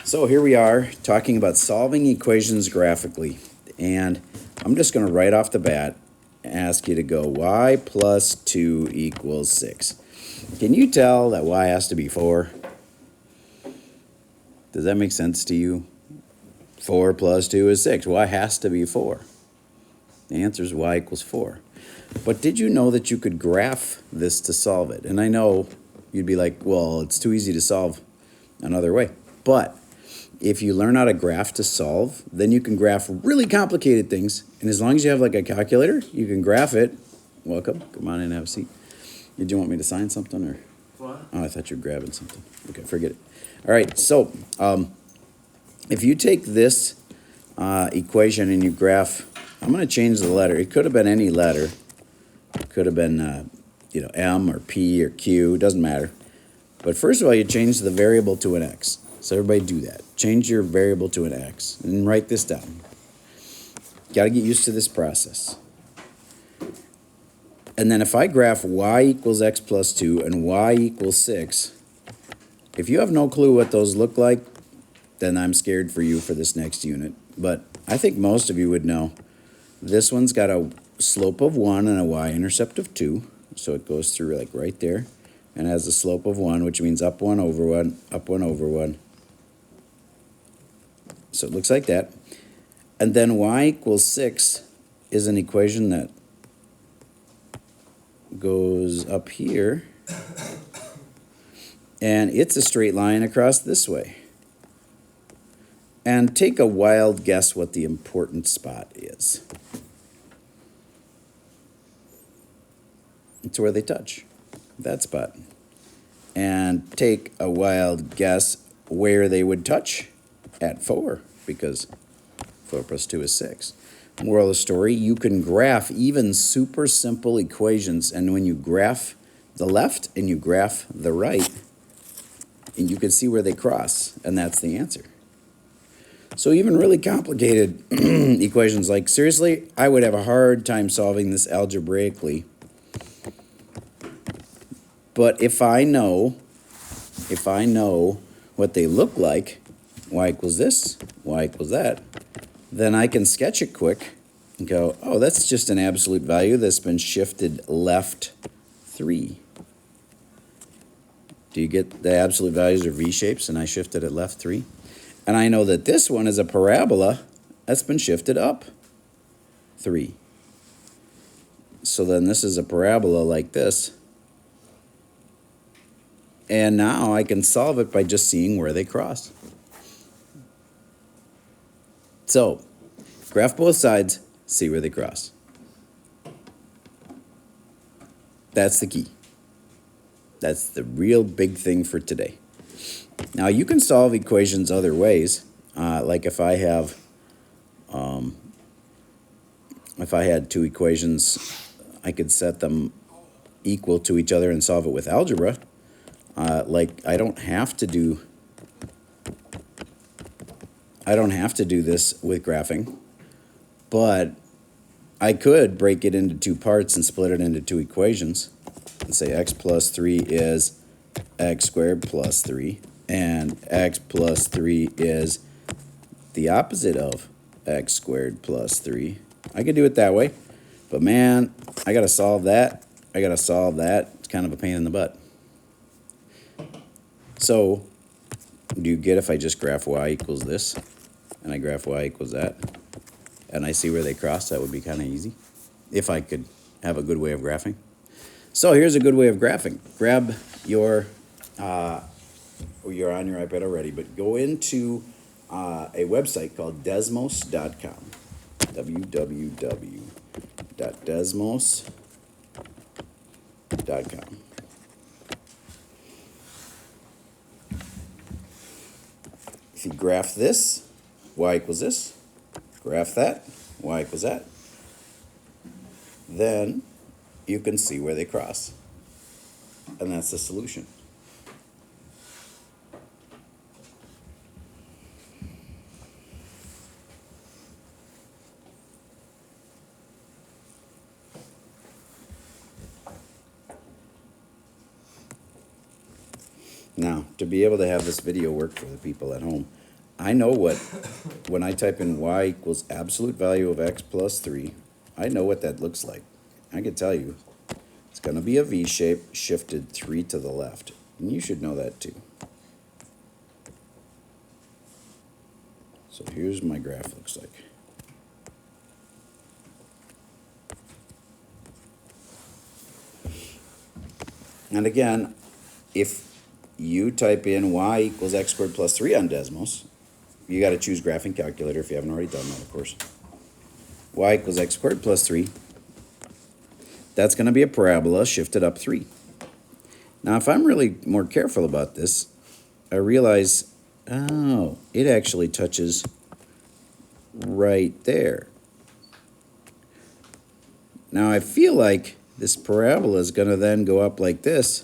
So here we are talking about solving equations graphically, and I'm just going to right off the bat ask you to go y plus 2 equals 6. Can you tell that y has to be 4? Does that make sense to you? 4 plus 2 is 6. Y has to be 4. The answer is y equals 4. But did you know that you could graph this to solve it? And I know you'd be like, well, it's too easy to solve another way. But if you learn how to graph to solve, then you can graph really complicated things. And as long as you have like a calculator, you can graph it. Welcome. Come on in and have a seat. Did you want me to sign something or? What? Oh, I thought you were grabbing something. Okay, forget it. All right, so if you take this equation and you graph, I'm going to change the letter. It could have been any letter. It could have been, M or P or Q. It doesn't matter. But first of all, you change the variable to an X. So everybody do that. Change your variable to an X and write this down. Got to get used to this process. And then if I graph y equals x plus 2 and y equals 6, if you have no clue what those look like, then I'm scared for you for this next unit. But I think most of you would know. This one's got a slope of 1 and a y-intercept of 2. So it goes through like right there. And has a slope of 1, which means up 1 over 1, up 1 over 1. So it looks like that. And then y equals 6 is an equation that goes up here. And it's a straight line across this way. And take a wild guess what the important spot is. It's where they touch, that spot. And take a wild guess where they would touch at 4, because 4 plus 2 is 6. Moral of the story, you can graph even super simple equations, and when you graph the left and you graph the right, and you can see where they cross, and that's the answer. So even really complicated equations, like seriously, I would have a hard time solving this algebraically. But if I know what they look like, y equals this, y equals that, then I can sketch it quick and go, oh, that's just an absolute value that's been shifted left 3. Do you get the absolute values are V-shapes, and I shifted it left 3? And I know that this one is a parabola that's been shifted up 3. So then this is a parabola like this. And now I can solve it by just seeing where they cross. So, graph both sides, see where they cross. That's the key. That's the real big thing for today. Now, you can solve equations other ways. Like if I had two equations, I could set them equal to each other and solve it with algebra. Like I don't have to do this with graphing, but I could break it into 2 parts and split it into 2 equations and say x plus 3 is x squared plus 3, and x plus 3 is the opposite of x squared plus 3. I could do it that way, but man, I gotta solve that. It's kind of a pain in the butt. So, do you get if I just graph y equals this, and I graph y equals that, and I see where they cross? That would be kind of easy, if I could have a good way of graphing. So here's a good way of graphing. Grab your, you're on your iPad already, but go into a website called desmos.com, www.desmos.com. If you graph this, y equals this, graph that, y equals that, then you can see where they cross. And that's the solution. Now, to be able to have this video work for the people at home, I know what, when I type in y equals absolute value of x plus 3, I know what that looks like. I can tell you, it's going to be a V shape shifted 3 to the left. And you should know that too. So here's my graph looks like. And again, if you type in y equals x squared plus 3 on Desmos, you got to choose graphing calculator if you haven't already done that, of course. Y equals x squared plus 3. That's going to be a parabola shifted up 3. Now, if I'm really more careful about this, I realize, oh, it actually touches right there. Now, I feel like this parabola is going to then go up like this,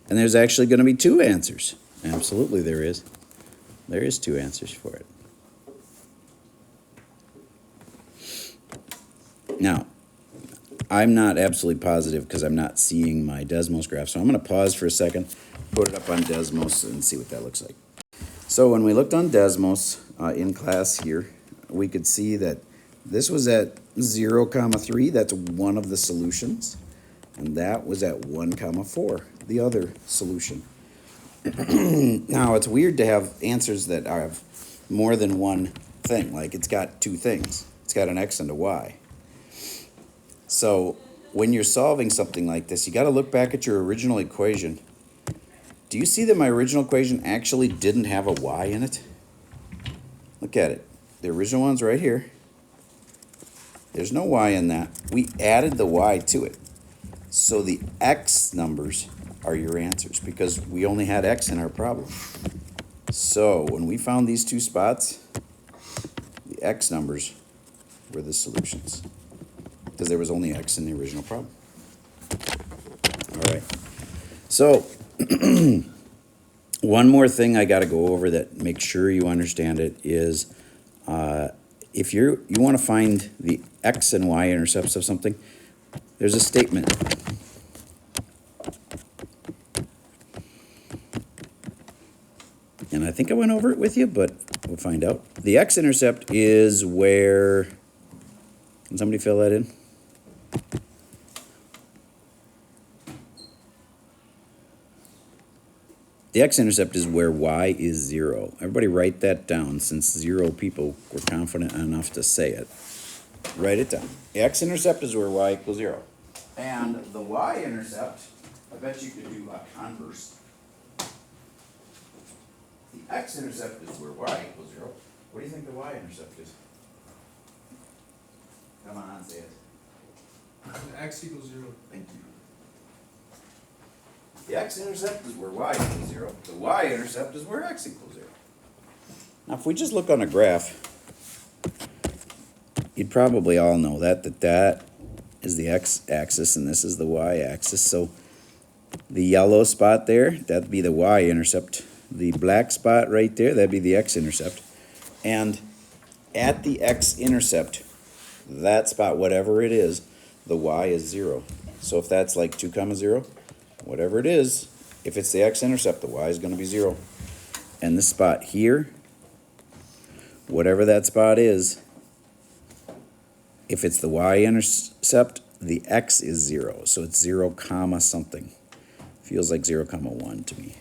and there's actually going to be 2 answers. Absolutely, there is. There is 2 answers for it. Now, I'm not absolutely positive because I'm not seeing my Desmos graph, so I'm going to pause for a second, put it up on Desmos, and see what that looks like. So when we looked on Desmos in class here, we could see that this was at 0, 3. That's one of the solutions. And that was at 1, 4, the other solution. Now, it's weird to have answers that have more than one thing. Like, it's got 2 things. It's got an x and a y. So when you're solving something like this, you got to look back at your original equation. Do you see that my original equation actually didn't have a y in it? Look at it. The original one's right here. There's no y in that. We added the y to it. So the x numbers are your answers because we only had x in our problem. So when we found these 2 spots, the x numbers were the solutions because there was only x in the original problem. All right. So one more thing I got to go over that make sure you understand it is if you want to find the x and y intercepts of something, there's a statement. And I think I went over it with you, but we'll find out. The x-intercept is where, can somebody fill that in? The x-intercept is where y is 0. Everybody write that down since 0 people were confident enough to say it. Write it down. The x-intercept is where y equals 0. And the y-intercept, I bet you could do a converse. The x-intercept is where y equals 0. What do you think the y-intercept is? Come on, say it. X equals 0. Thank you. The x-intercept is where y equals 0. The y-intercept is where x equals 0. Now, if we just look on a graph, you'd probably all know that is the x-axis and this is the y-axis. So the yellow spot there, that'd be the y-intercept. The black spot right there, that'd be the x-intercept. And at the x-intercept, that spot, whatever it is, the y is 0. So if that's like 2, 0, whatever it is, if it's the x-intercept, the y is going to be 0. And this spot here, whatever that spot is, if it's the y-intercept, the x is 0. So it's 0, something. Feels like 0, 1 to me.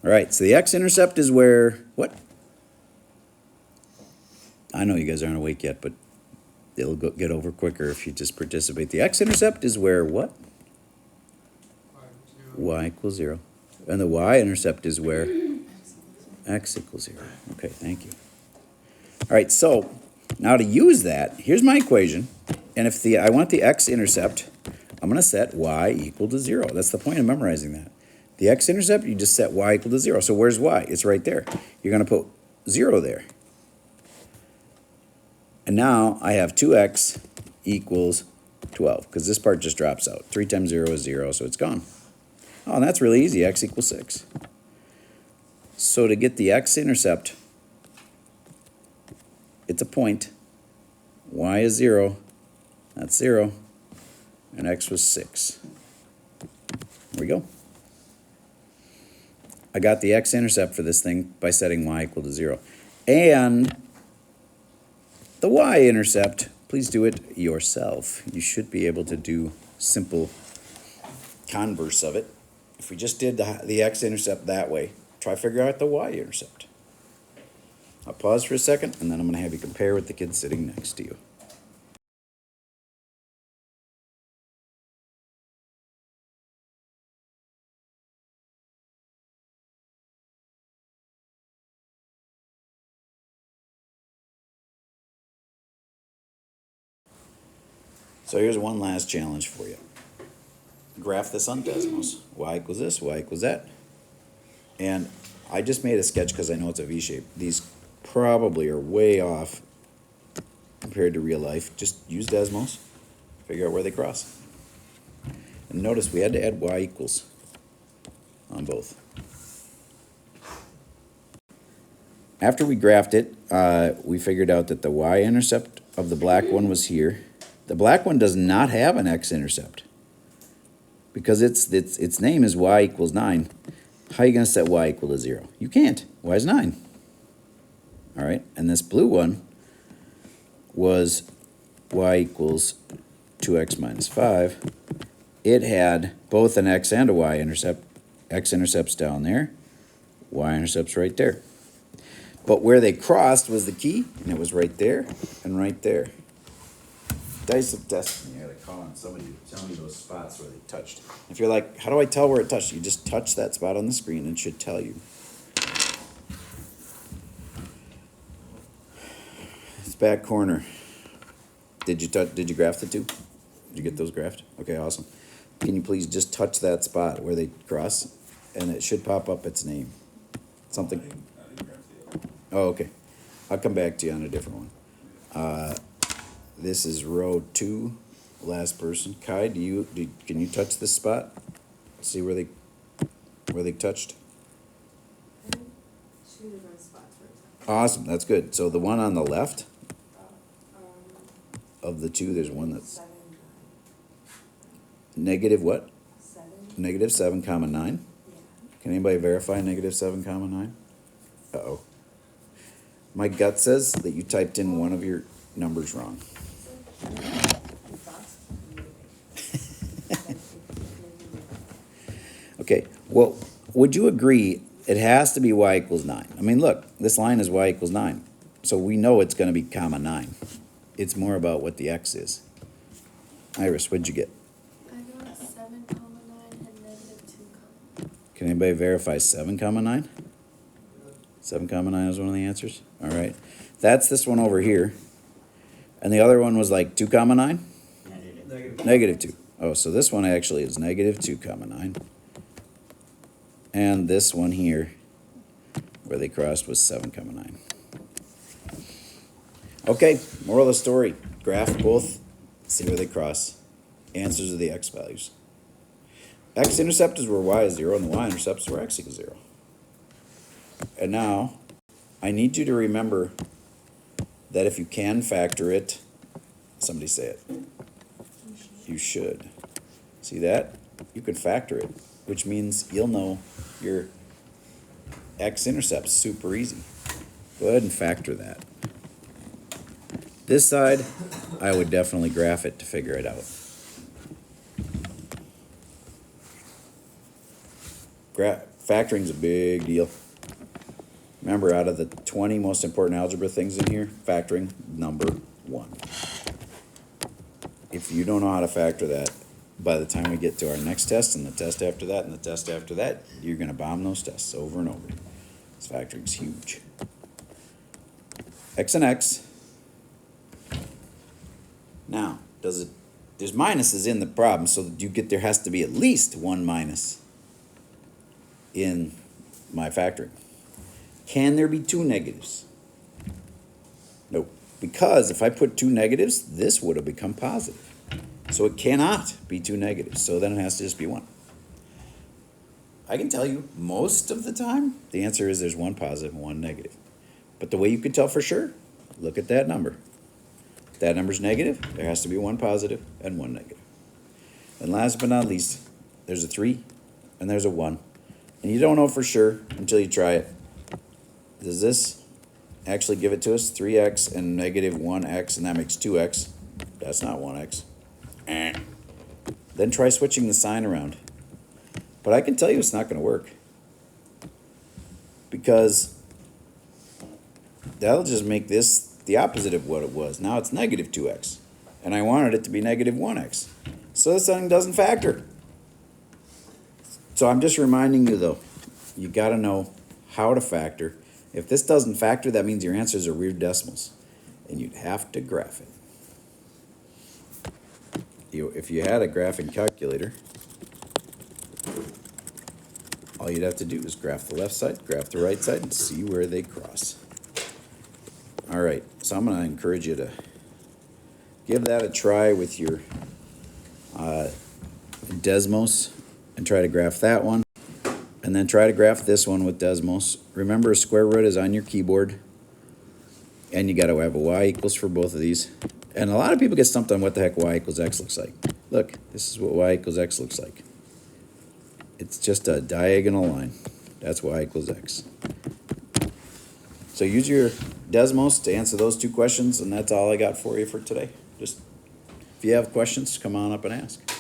All right, so the x-intercept is where, what? I know you guys aren't awake yet, but it'll get over quicker if you just participate. The x-intercept is where what? Y equals 0. And the y-intercept is where x equals 0. Okay, thank you. All right, so now to use that, here's my equation. And if I want the x-intercept, I'm going to set y equal to 0. That's the point of memorizing that. The x-intercept, you just set y equal to 0. So where's y? It's right there. You're going to put 0 there. And now I have 2x equals 12, because this part just drops out. 3 times 0 is 0, so it's gone. Oh, and that's really easy. X equals 6. So to get the x-intercept, it's a point. Y is 0. That's 0. And x was 6. There we go. I got the x-intercept for this thing by setting y equal to 0. And the y-intercept, please do it yourself. You should be able to do simple converse of it. If we just did the x-intercept that way, try figure out the y-intercept. I'll pause for a second, and then I'm going to have you compare with the kid sitting next to you. So here's one last challenge for you. Graph this on Desmos. Y equals this, y equals that. And I just made a sketch because I know it's a V shape. These probably are way off compared to real life. Just use Desmos, figure out where they cross. And notice we had to add y equals on both. After we graphed it, we figured out that the y-intercept of the black one was here. The black one does not have an x-intercept because its name is y equals 9. How are you going to set y equal to 0? You can't. Y is 9. All right, and this blue one was y equals 2x minus 5. It had both an x and a y-intercept. X-intercept's down there. Y-intercept's right there. But where they crossed was the key, and it was right there and right there. Dice of destiny. I gotta call on somebody to tell me those spots where they touched. If you're like, how do I tell where it touched? You just touch that spot on the screen and it should tell you. It's back corner. Did you graph the two? Did you get those graphed? Okay, awesome. Can you please just touch that spot where they cross, and it should pop up its name. Something. Oh, okay. I'll come back to you on a different one. This is row 2, last person. Kai, can you touch this spot? See where they touched? 2 different spots right now. Awesome, that's good. So the one on the left of the two, there's one that's 7, negative what? 7. Negative 7, comma 9. Yeah. Can anybody verify negative 7, comma 9? Uh-oh. My gut says that you typed in one of your numbers wrong. Okay, well, would you agree it has to be y equals 9? I mean, look, this line is y equals 9. So we know it's going to be comma 9. It's more about what the x is. Iris, what'd you get? I got 7, 9, and -2, Can anybody verify 7, comma 9? 7, comma 9 is one of the answers? All right. That's this one over here. And the other one was like 2, comma 9? Negative 2. Oh, so this one actually is negative 2, comma 9. And this one here, where they crossed, was 7, comma 9. Okay, moral of the story. Graph both, see where they cross. Answers are the x values. X-intercept is where y is 0, and the y-intercept is where x equals 0. And now, I need you to remember that if you can factor it, somebody say it. You should. See that? You can factor it, which means you'll know your x-intercept super easy. Go ahead and factor that. This side, I would definitely graph it to figure it out. Factoring's a big deal. Remember, out of the 20 most important algebra things in here, factoring, number 1. If you don't know how to factor that, by the time we get to our next test and the test after that and the test after that, you're going to bomb those tests over and over. This factoring's huge. X and X. Now, there's minuses in the problem, so that there has to be at least one minus in my factoring. Can there be 2 negatives? Nope. Because if I put 2 negatives, this would have become positive. So it cannot be 2 negatives. So then it has to just be 1. I can tell you most of the time, the answer is there's 1 positive and 1 negative. But the way you can tell for sure, look at that number. If that number's negative, there has to be 1 positive and 1 negative. And last but not least, there's a 3 and there's a 1. And you don't know for sure until you try it. Does this actually give it to us? 3x and negative 1x, and that makes 2x. That's not 1x. Then try switching the sign around. But I can tell you it's not going to work. Because that'll just make this the opposite of what it was. Now it's negative 2x. And I wanted it to be negative 1x. So this thing doesn't factor. So I'm just reminding you, though, you got to know how to factor. If this doesn't factor, that means your answers are weird decimals. And you'd have to graph it. If you had a graphing calculator, all you'd have to do is graph the left side, graph the right side, and see where they cross. All right, so I'm going to encourage you to give that a try with your Desmos and try to graph that one. And then try to graph this one with Desmos. Remember, a square root is on your keyboard. And you got to have a y equals for both of these. And a lot of people get stumped on what the heck y equals x looks like. Look, this is what y equals x looks like. It's just a diagonal line. That's y equals x. So use your Desmos to answer those two questions, and that's all I got for you for today. Just, if you have questions, come on up and ask.